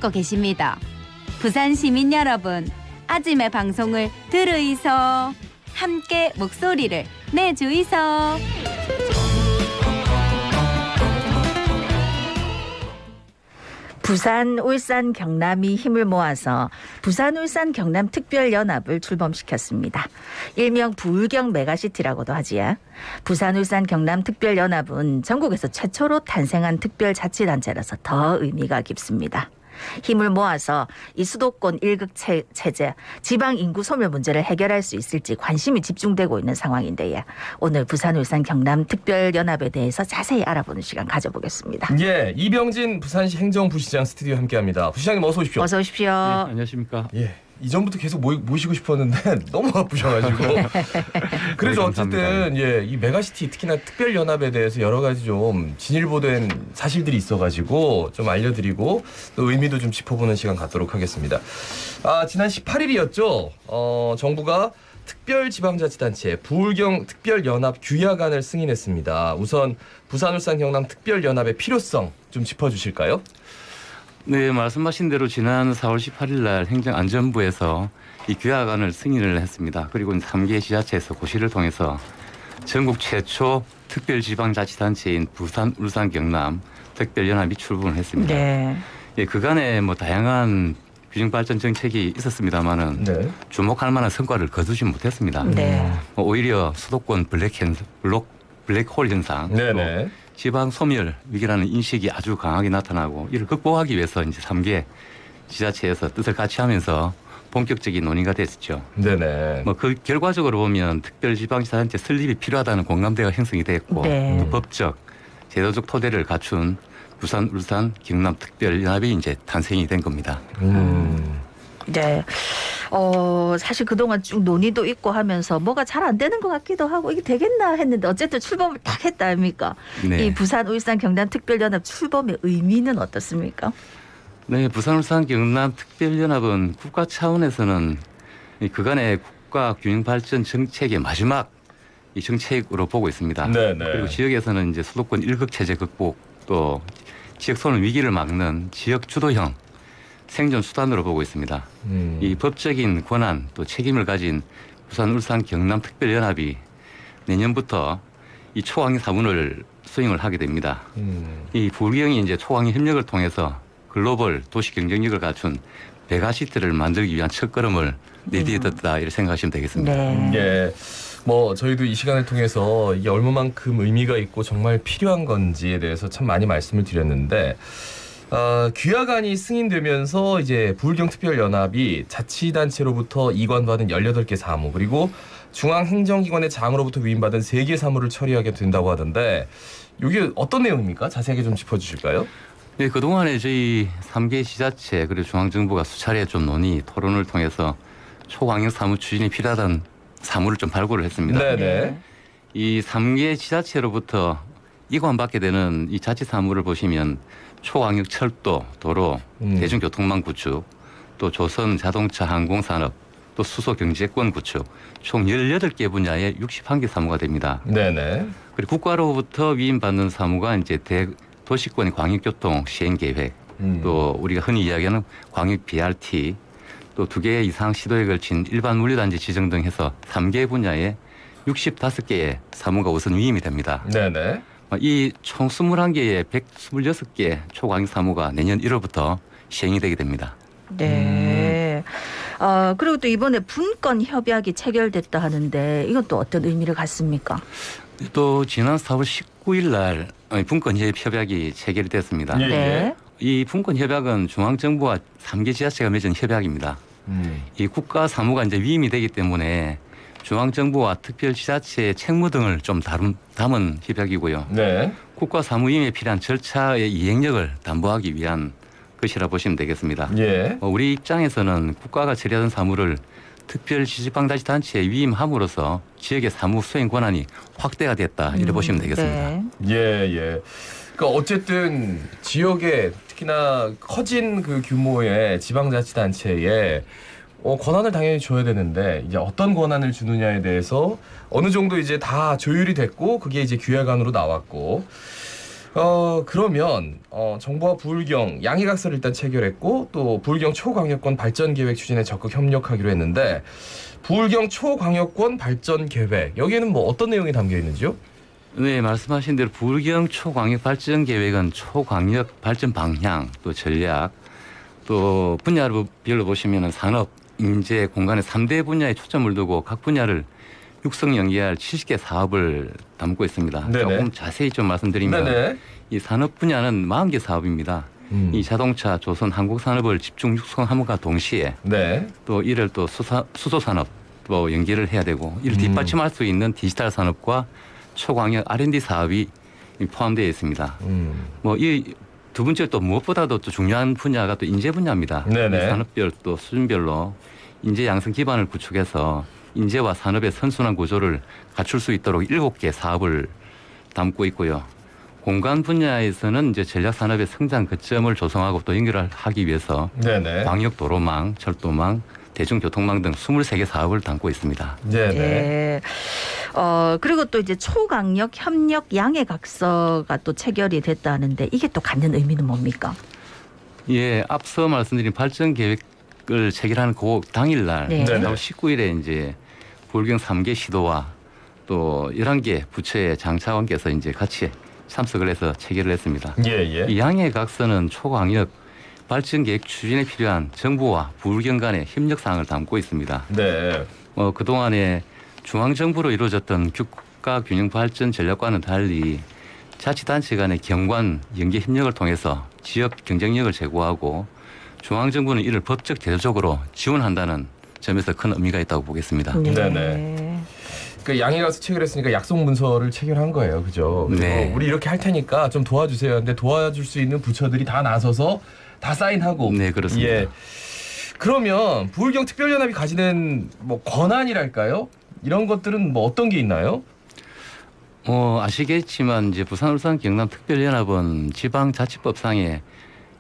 듣고 계십니다. 부산 시민 여러분, 아침의 방송을 들으이소. 함께 목소리를 내주이소. 부산, 울산, 경남이 힘을 모아서 부산, 울산, 경남 특별연합을 출범시켰습니다. 일명 부울경 메가시티라고도 하지요. 부산, 울산, 경남 특별연합은 전국에서 최초로 탄생한 특별자치단체라서 더 의미가 깊습니다. 힘을 모아서 이 수도권 일극 체제, 지방 인구 소멸 문제를 해결할 수 있을지 관심이 집중되고 있는 상황인데요. 오늘 부산, 울산, 경남 특별연합에 대해서 자세히 알아보는 시간 가져보겠습니다. 예, 이병진 부산시 행정부시장 스튜디오 함께합니다. 부시장님 어서 오십시오. 어서 오십시오. 네, 안녕하십니까. 예, 이전부터 계속 모시고 싶었는데 너무 바쁘셔가지고. 그래서 어쨌든 예, 이 메가시티 특히나 특별연합에 대해서 여러 가지 좀 진일보된 사실들이 있어가지고 좀 알려드리고 또 의미도 좀 짚어보는 시간 갖도록 하겠습니다. 지난 18일이었죠. 정부가 특별지방자치단체 부울경 특별연합 규약안을 승인했습니다. 우선 부산, 울산, 경남 특별연합의 필요성 좀 짚어주실까요? 네, 말씀하신 대로 지난 4월 18일 날 행정안전부에서 이 규약안을 승인을 했습니다. 그리고 3개 지자체에서 고시를 통해서 전국 최초 특별지방자치단체인 부산, 울산, 경남 특별연합이 출범을 했습니다. 네. 예, 그간에 뭐 다양한 균형 발전 정책이 있었습니다만은 네. 주목할 만한 성과를 거두지 못했습니다. 네. 오히려 수도권 블랙홀 현상, 네네. 또 지방 소멸 위기라는 인식이 아주 강하게 나타나고 이를 극복하기 위해서 이제 3개 지자체에서 뜻을 같이 하면서 본격적인 논의가 됐었죠. 네네. 뭐 그 결과적으로 보면 특별지방자치단체 설립이 필요하다는 공감대가 형성이 됐고 네. 또 법적, 제도적 토대를 갖춘 부산, 울산, 경남 특별연합이 이제 탄생이 된 겁니다. 네. 사실 그동안 쭉 논의도 있고 하면서 뭐가 잘 안 되는 것 같기도 하고 이게 되겠나 했는데 어쨌든 출범을 딱 했다 아닙니까? 네. 이 부산, 울산, 경남 특별연합 출범의 의미는 어떻습니까? 네, 부산, 울산, 경남 특별연합은 국가 차원에서는 이 그간의 국가 균형 발전 정책의 마지막 이 정책으로 보고 있습니다. 네네. 그리고 지역에서는 이제 수도권 일극 체제 극복 또 지역 소멸 위기를 막는 지역 주도형 생존 수단으로 보고 있습니다. 이 법적인 권한 또 책임을 가진 부산, 울산, 경남 특별연합이 내년부터 이 초강의 사문을 수행을 하게 됩니다. 이 부울경이 이제 초강의 협력을 통해서 글로벌 도시 경쟁력을 갖춘 메가시티를 만들기 위한 첫걸음을 내디뎠다 이렇게 생각하시면 되겠습니다. 네. 예. 뭐 저희도 이 시간을 통해서 이게 얼마만큼 의미가 있고 정말 필요한 건지에 대해서 참 많이 말씀을 드렸는데 규약안이 승인되면서 이제 부울경 특별연합이 자치단체로부터 이관받은 18개 사무 그리고 중앙행정기관의 장으로부터 위임받은 3개 사무를 처리하게 된다고 하던데 이게 어떤 내용입니까? 자세하게 좀 짚어주실까요? 네, 그동안에 저희 3개 지자체 그리고 중앙정부가 수차례 좀 논의 토론을 통해서 초강력 사무 추진이 필요하다는 사무를 좀 발굴을 했습니다. 네네. 이 3개 지자체로부터 이관받게 되는 이 자치 사무를 보시면 초강력 철도, 도로, 대중교통망 구축, 또 조선 자동차 항공산업, 또 수소 경제권 구축, 총 18개 분야의 61개 사무가 됩니다. 네네. 그리고 국가로부터 위임받는 사무가 이제 도시권의 광역교통 시행계획, 또 우리가 흔히 이야기하는 광역 BRT, 또 2개 이상 시도에 걸친 일반 물류단지 지정 등 해서 3개 분야에 65개의 사무가 우선 위임이 됩니다. 네네. 이 총 21개의 126개 초광역 사무가 내년 1월부터 시행이 되게 됩니다. 네. 그리고 또 이번에 분권 협약이 체결됐다 하는데 이건 또 어떤 의미를 갖습니까? 또 지난 4월 19일 날 분권 협약이 체결이 됐습니다. 예. 네. 이 분권 협약은 중앙정부와 3개 지자체가 맺은 협약입니다. 이 국가 사무가 이제 위임이 되기 때문에 중앙정부와 특별지자체의 책무 등을 좀 담은 협약이고요. 네. 국가 사무 위임에 필요한 절차의 이행력을 담보하기 위한 것이라 보시면 되겠습니다. 예. 우리 입장에서는 국가가 처리하던 사무를 특별지방자치단체에 위임함으로써 지역의 사무 수행 권한이 확대가 됐다 이렇게 보시면 되겠습니다. 네. 예. 그러니까 어쨌든 지역에 특히나 커진 그 규모의 지방자치단체에 권한을 당연히 줘야 되는데 이제 어떤 권한을 주느냐에 대해서 어느 정도 이제 다 조율이 됐고 그게 이제 규약안으로 나왔고 그러면 정부와 부울경 양해각서를 일단 체결했고 또 부울경 초광역권 발전 계획 추진에 적극 협력하기로 했는데 부울경 초광역권 발전 계획 여기에는 뭐 어떤 내용이 담겨 있는지요? 네, 말씀하신 대로 부울경 초광역 발전 계획은 초광역 발전 방향 또 전략 또 분야별로 보시면은 산업, 인재, 공간의 3대 분야에 초점을 두고 각 분야를 육성 연계할 70개 사업을 담고 있습니다. 네네. 조금 자세히 좀 말씀드리면 네네. 이 산업 분야는 40개 사업입니다. 이 자동차, 조선, 한국 산업을 집중 육성함과 동시에 네. 또 이를 또 수소 산업 또 연계를 해야 되고 이를 뒷받침할 수 있는 디지털 산업과 초광역 R&D 사업이 포함되어 있습니다. 뭐 이 두 번째 또 무엇보다도 또 중요한 분야가 또 인재 분야입니다. 네네. 이 산업별 또 수준별로 인재 양성 기반을 구축해서 인재와 산업의 선순환 구조를 갖출 수 있도록 7개 사업을 담고 있고요. 공간 분야에서는 이제 전략 산업의 성장 거점을 조성하고 또 연결하기 위해서 네네. 광역 도로망, 철도망, 대중교통망 등 23개 사업을 담고 있습니다. 네네. 예. 그리고 또 이제 초강력 협력 양해각서가 또 체결이 됐다 하는데 이게 또 갖는 의미는 뭡니까? 예, 앞서 말씀드린 발전 계획을 체결하는 그 당일날 네. 네네. 19일에 이제 부울경 3개 시도와 또 11개 부처의 장차관께서 이제 같이 참석을 해서 체결을 했습니다. 예. 이 양해각서는 초광역 발전 계획 추진에 필요한 정부와 부울경 간의 협력 사항을 담고 있습니다. 네. 그동안에 중앙정부로 이루어졌던 국가균형발전 전략과는 달리 자치단체 간의 경관 연계 협력을 통해서 지역 경쟁력을 제고하고 중앙정부는 이를 법적 제도적으로 지원한다는 점에서 큰 의미가 있다고 보겠습니다. 네네. 그 양해가서 체결했으니까 약속 문서를 체결한 거예요, 그죠? 그리고 네. 우리 이렇게 할 테니까 좀 도와주세요. 근데 도와줄 수 있는 부처들이 다 나서서 다 사인하고. 네, 그렇습니다. 예. 그러면 부울경 특별연합이 가지는 뭐 권한이랄까요? 이런 것들은 뭐 어떤 게 있나요? 아시겠지만 이제 부산, 울산, 경남 특별연합은 지방자치법상에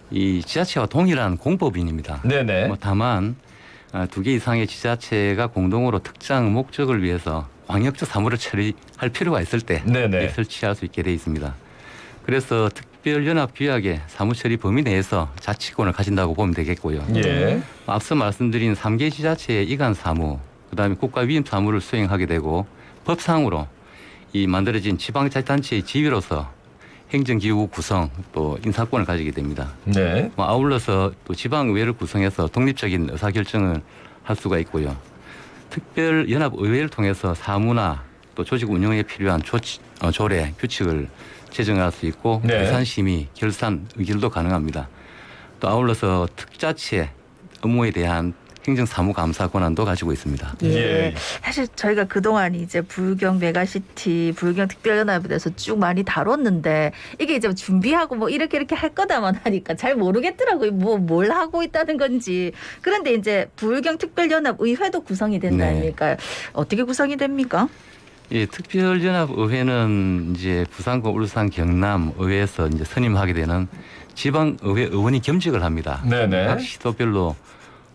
이 지자체와 동일한 공법인입니다. 네네. 다만 2개 이상의 지자체가 공동으로 특정 목적을 위해서 광역적 사무를 처리할 필요가 있을 때 네네. 설치할 수 있게 돼 있습니다. 그래서 특별연합 규약의 사무처리 범위 내에서 자치권을 가진다고 보면 되겠고요. 예. 앞서 말씀드린 3개 지자체의 이관 사무, 그다음에 국가 위임 사무를 수행하게 되고 법상으로 이 만들어진 지방자치단체의 지위로서 행정기구 구성 또 인사권을 가지게 됩니다. 네. 아울러서 또 지방의회를 구성해서 독립적인 의사결정을 할 수가 있고요. 특별연합의회를 통해서 사무나 또 조직 운영에 필요한 조례, 규칙을 제정할 수 있고 네. 예산심의, 결산, 의결도 가능합니다. 또 아울러서 특자체 업무에 대한 행정사무감사 권한도 가지고 있습니다. 예. 사실 저희가 그동안 이제 부울경 메가시티, 부울경 특별연합에 대해서 쭉 많이 다뤘는데 이게 이제 준비하고 뭐 이렇게 할 거다만 하니까 잘 모르겠더라고요. 뭐 뭘 하고 있다는 건지. 그런데 이제 부울경 특별연합 의회도 구성이 된다니까요. 어떻게 구성이 됩니까? 예, 특별연합의회는 이제 부산과 울산, 경남 의회에서 이제 선임하게 되는 지방의회 의원이 겸직을 합니다. 네네. 각 시도별로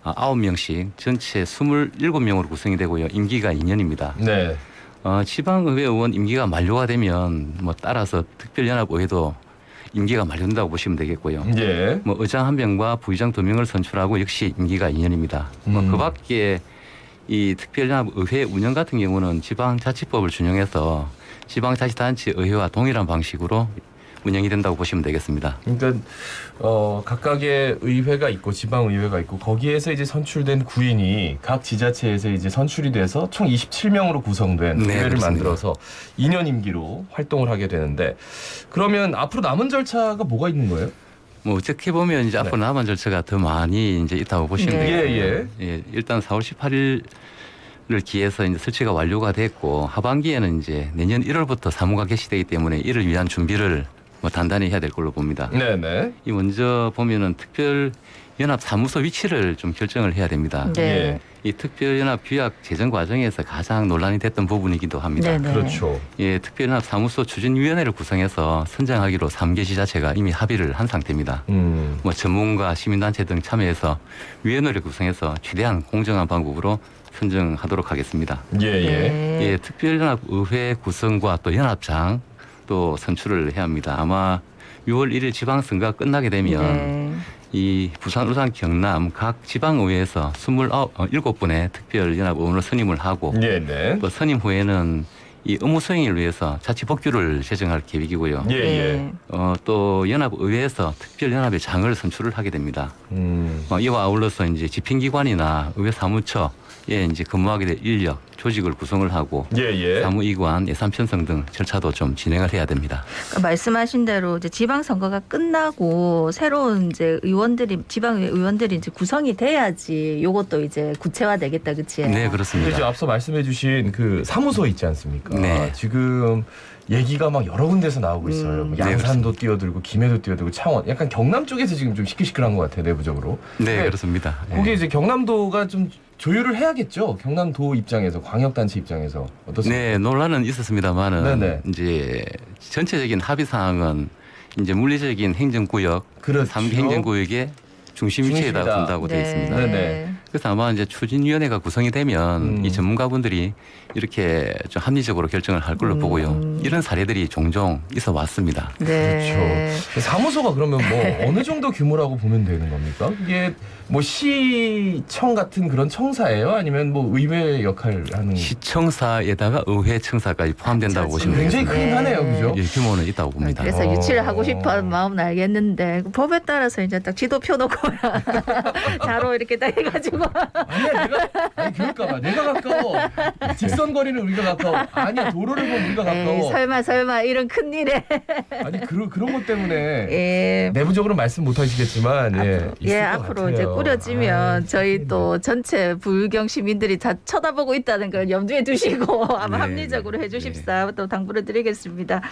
9명씩 전체 27명으로 구성이 되고요. 임기가 2년입니다. 네. 지방의회 의원 임기가 만료가 되면 뭐 따라서 특별연합의회도 임기가 만료된다고 보시면 되겠고요. 예. 뭐 의장 1명과 부의장 2명을 선출하고 역시 임기가 2년입니다. 그 밖에 이 특별연합의회 운영 같은 경우는 지방자치법을 준용해서 지방자치단체 의회와 동일한 방식으로 운영이 된다고 보시면 되겠습니다. 그러니까 각각의 의회가 있고 지방 의회가 있고 거기에서 이제 선출된 구인이 각 지자체에서 이제 선출이 돼서 총 27명으로 구성된 네, 의회를 그렇습니다. 만들어서 2년 임기로 활동을 하게 되는데 그러면 앞으로 남은 절차가 뭐가 있는 거예요? 뭐 어떻게 보면 이제 앞으로 남은 절차가 더 많이 이제 있다고 보시면 네. 되겠고요. 예, 일단 4월 18일을 기해서 이제 설치가 완료가 됐고 하반기에는 이제 내년 1월부터 사무가 개시되기 때문에 이를 위한 준비를 뭐 단단히 해야 될 걸로 봅니다. 네네. 이 먼저 보면은 특별연합 사무소 위치를 좀 결정을 해야 됩니다. 네. 이 특별연합 규약 제정 과정에서 가장 논란이 됐던 부분이기도 합니다. 네네. 그렇죠. 예, 특별연합 사무소 추진위원회를 구성해서 선정하기로 3개 지자체가 이미 합의를 한 상태입니다. 뭐 전문가, 시민단체 등 참여해서 위원회를 구성해서 최대한 공정한 방법으로 선정하도록 하겠습니다. 예예. 네. 예, 특별연합 의회 구성과 또 연합장 또 선출을 해야 합니다. 아마 6월 1일 지방선거가 끝나게 되면 네. 이 부산, 울산, 경남 각 지방의회에서 27분의 특별연합 의원을 선임을 하고 네. 또 선임 후에는 이 업무 수행을 위해서 자치법규를 제정할 계획이고요. 예. 또 연합의회에서 특별연합의 장을 선출을 하게 됩니다. 이와 아울러서 이제 집행기관이나 의회 사무처에 이제 근무하게 될 인력, 조직을 구성을 하고 예. 사무이관, 예산 편성 등 절차도 좀 진행을 해야 됩니다. 그러니까 말씀하신 대로 이제 지방선거가 끝나고 새로운 이제 의원들이 지방의회 의원들이 이제 구성이 돼야지 요것도 이제 구체화되겠다, 그치? 네, 근데 그렇습니다. 이제 앞서 말씀해주신 그 사무소 있지 않습니까? 네. 지금 얘기가 막 여러 군데서 나오고 있어요. 뭐 네, 양산도 뛰어들고 김해도 뛰어들고 창원, 약간 경남 쪽에서 지금 좀 시끌시끌한 것 같아요, 내부적으로. 네, 네. 그렇습니다. 거기 이제 경남도가 좀 조율을 해야겠죠. 경남도 입장에서, 광역단체 입장에서 어떻습니까? 네, 논란은 있었습니다만은 네네. 이제 전체적인 합의 사항은 이제 물리적인 행정구역, 그렇죠. 3개 행정구역의 중심 위치에다 중심이다. 둔다고 되어 있습니다. 네네. 그래서 아마 이제 추진위원회가 구성이 되면 이 전문가분들이 이렇게 좀 합리적으로 결정을 할 걸로 보고요. 이런 사례들이 종종 있어 왔습니다. 네. 그렇죠. 사무소가 그러면 뭐 어느 정도 규모라고 보면 되는 겁니까? 이게 뭐 시청 같은 그런 청사예요? 아니면 뭐 의회 역할을 하는? 시청사에다가 의회 청사까지 포함된다고 보시면 굉장히 되겠습니다. 크긴 하네요, 그죠? 예, 규모는 있다고 봅니다. 그래서 유치를 하고 어. 싶어하는 마음은 알겠는데 그 법에 따라서 이제 딱 지도 펴놓고 자로 이렇게 딱 해가지고 아니야, 아니 그럴까봐 내가 가까워. 직선 거리는 우리가 가까워. 아니야, 도로를 보면 우리가 가까워. 에이, 설마 이런 큰 일에 아니 그런 것 때문에 예. 내부적으로 말씀 못 하시겠지만 있을 것 앞으로 같아요. 이제 꾸려지면 아이, 저희 또 전체 부유경 시민들이 다 쳐다보고 있다는 걸 염두에 두시고 아마 네, 합리적으로 네, 해주십사 또 당부를 드리겠습니다.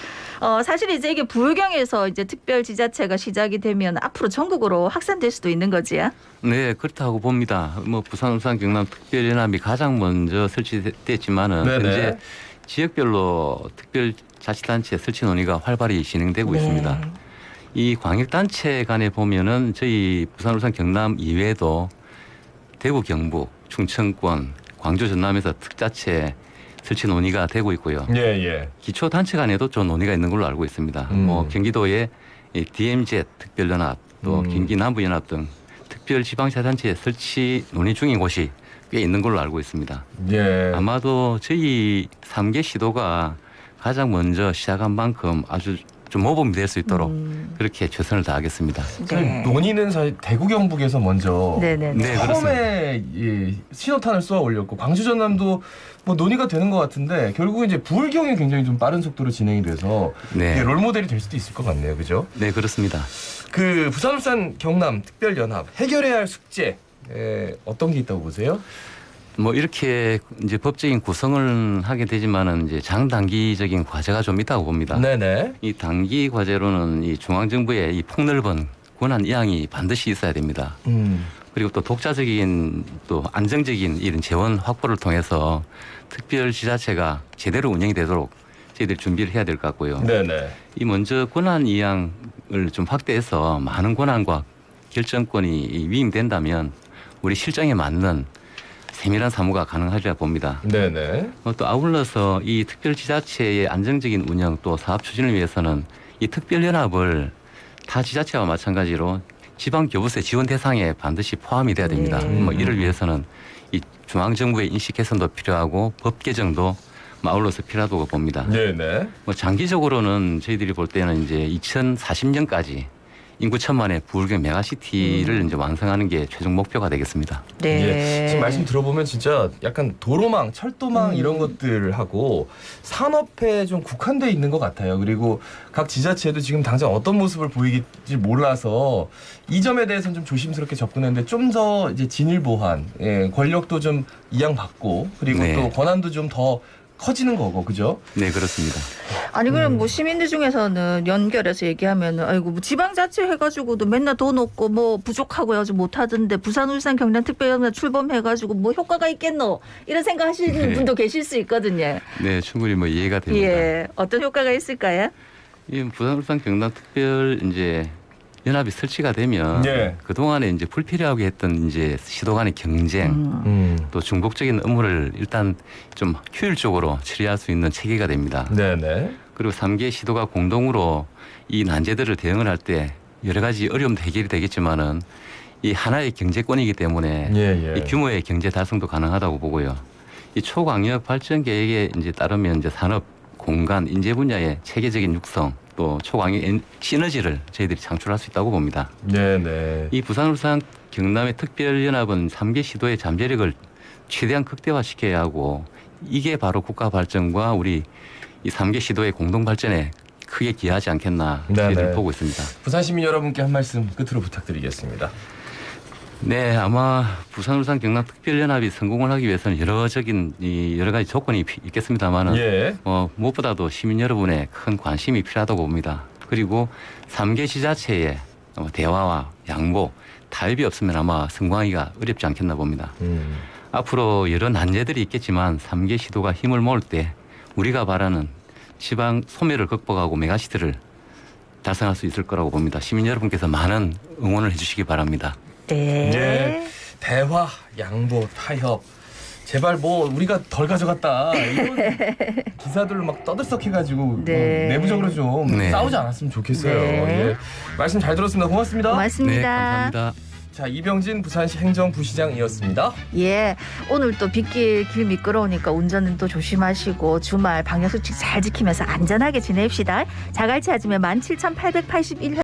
사실 이제 이게 부유경에서 이제 특별지자체가 시작이 되면 앞으로 전국으로 확산될 수도 있는 거지요. 네, 그렇다고 봅니다. 뭐 부산, 울산, 경남 특별연합이 가장 먼저 설치됐지만은 네네. 현재 지역별로 특별자치단체 설치 논의가 활발히 진행되고 있습니다. 이 광역단체 간에 보면은 저희 부산, 울산, 경남 이외에도 대구, 경북, 충청권, 광주, 전남에서 특자체 설치 논의가 되고 있고요. 예. 기초단체 간에도 좀 논의가 있는 걸로 알고 있습니다. 뭐 경기도의 이 DMZ 특별연합, 또 경기 남부연합 등 특별지방자치단체 설치 논의 중인 곳이 꽤 있는 걸로 알고 있습니다. 예. 아마도 저희 3개 시도가 가장 먼저 시작한 만큼 아주 좀 모범이 될 수 있도록 그렇게 최선을 다하겠습니다. 네. 논의는 사실 대구 경북에서 먼저 네네. 네, 처음에 이 신호탄을 쏘아 올렸고 광주 전남도 뭐 논의가 되는 것 같은데 결국은 이제 부울경이 굉장히 좀 빠른 속도로 진행이 돼서 네. 이게 롤 모델이 될 수도 있을 것 같네요, 그죠? 네, 그렇습니다. 그 부산, 울산, 경남 특별연합 해결해야 할 숙제 어떤 게 있다고 보세요? 뭐 이렇게 이제 법적인 구성을 하게 되지만은 이제 장단기적인 과제가 좀 있다고 봅니다. 네네. 이 단기 과제로는 이 중앙정부의 이 폭넓은 권한 이양이 반드시 있어야 됩니다. 그리고 또 독자적인 또 안정적인 이런 재원 확보를 통해서 특별지자체가 제대로 운영이 되도록 저희들이 준비를 해야 될 것 같고요. 네네. 이 먼저 권한 이양을 좀 확대해서 많은 권한과 결정권이 위임된다면 우리 실정에 맞는 세밀한 사무가 가능하리라 봅니다. 네네. 또 아울러서 이 특별지자체의 안정적인 운영 또 사업 추진을 위해서는 이 특별연합을 타 지자체와 마찬가지로 지방교부세 지원 대상에 반드시 포함이 돼야 됩니다. 뭐 이를 위해서는 이 중앙정부의 인식 개선도 필요하고 법 개정도 아울러서 필요하다고 봅니다. 네네. 뭐 장기적으로는 저희들이 볼 때는 이제 2040년까지 인구 1,000만의 부울경 메가시티를 이제 완성하는 게 최종 목표가 되겠습니다. 네. 예, 지금 말씀 들어보면 진짜 약간 도로망, 철도망 이런 것들하고 산업에 좀 국한돼 있는 것 같아요. 그리고 각 지자체도 지금 당장 어떤 모습을 보이길지 몰라서 이 점에 대해서는 좀 조심스럽게 접근했는데 좀 더 이제 진일 보완, 권력도 좀 이양받고 그리고 네. 또 권한도 좀 더 커지는 거고, 그죠? 네, 그렇습니다. 아니 그럼 뭐 시민들 중에서는 연결해서 얘기하면은 아이고 뭐 지방자치 해가지고도 맨날 돈 없고 뭐 부족하고 아주 못하던데 부산, 울산, 경남 특별연합 출범해가지고 뭐 효과가 있겠노 이런 생각하시는 네. 분도 계실 수 있거든요. 네, 충분히 뭐 이해가 됩니다. 예, 어떤 효과가 있을까요? 이 부산, 울산, 경남 특별 이제 연합이 설치가 되면 예. 그 동안에 이제 불필요하게 했던 이제 시도 간의 경쟁 또 중복적인 업무를 일단 좀 효율적으로 처리할 수 있는 체계가 됩니다. 네네. 그리고 3개 시도가 공동으로 이 난제들을 대응을 할 때 여러 가지 어려움도 해결이 되겠지만은 이 하나의 경제권이기 때문에 예. 이 규모의 경제 달성도 가능하다고 보고요. 이 초광역 발전 계획에 이제 따르면 이제 산업, 공간, 인재 분야의 체계적인 육성 또 초광역 시너지를 저희들이 창출할 수 있다고 봅니다. 네. 이 부산, 울산, 경남의 특별연합은 3개 시도의 잠재력을 최대한 극대화시켜야 하고 이게 바로 국가 발전과 우리 이 3개 시도의 공동 발전에 크게 기여하지 않겠나 저희들은 보고 있습니다. 부산 시민 여러분께 한 말씀 끝으로 부탁드리겠습니다. 네, 아마 부산, 울산, 경남 특별연합이 성공을 하기 위해서는 여러 가지 조건이 있겠습니다만은 예. 무엇보다도 시민 여러분의 큰 관심이 필요하다고 봅니다. 그리고 3개 지자체의 대화와 양보, 타협이 없으면 아마 성공하기가 어렵지 않겠나 봅니다. 앞으로 여러 난제들이 있겠지만 3개 시도가 힘을 모을 때 우리가 바라는 지방 소멸을 극복하고 메가시티를 달성할 수 있을 거라고 봅니다. 시민 여러분께서 많은 응원을 해주시기 바랍니다. 네. 예. 대화, 양보, 타협. 제발 뭐 우리가 덜 가져갔다 이런 기사들로 막 떠들썩해가지고 네. 내부적으로 좀 네. 싸우지 않았으면 좋겠어요. 네. 예. 말씀 잘 들었습니다. 고맙습니다. 고맙습니다. 네, 감사합니다. 자, 이병진 부산시 행정부시장이었습니다. 예, 오늘 또 빗길 길 미끄러우니까 운전은 또 조심하시고 주말 방역수칙 잘 지키면서 안전하게 지냅시다. 자갈치 아침에 17,881회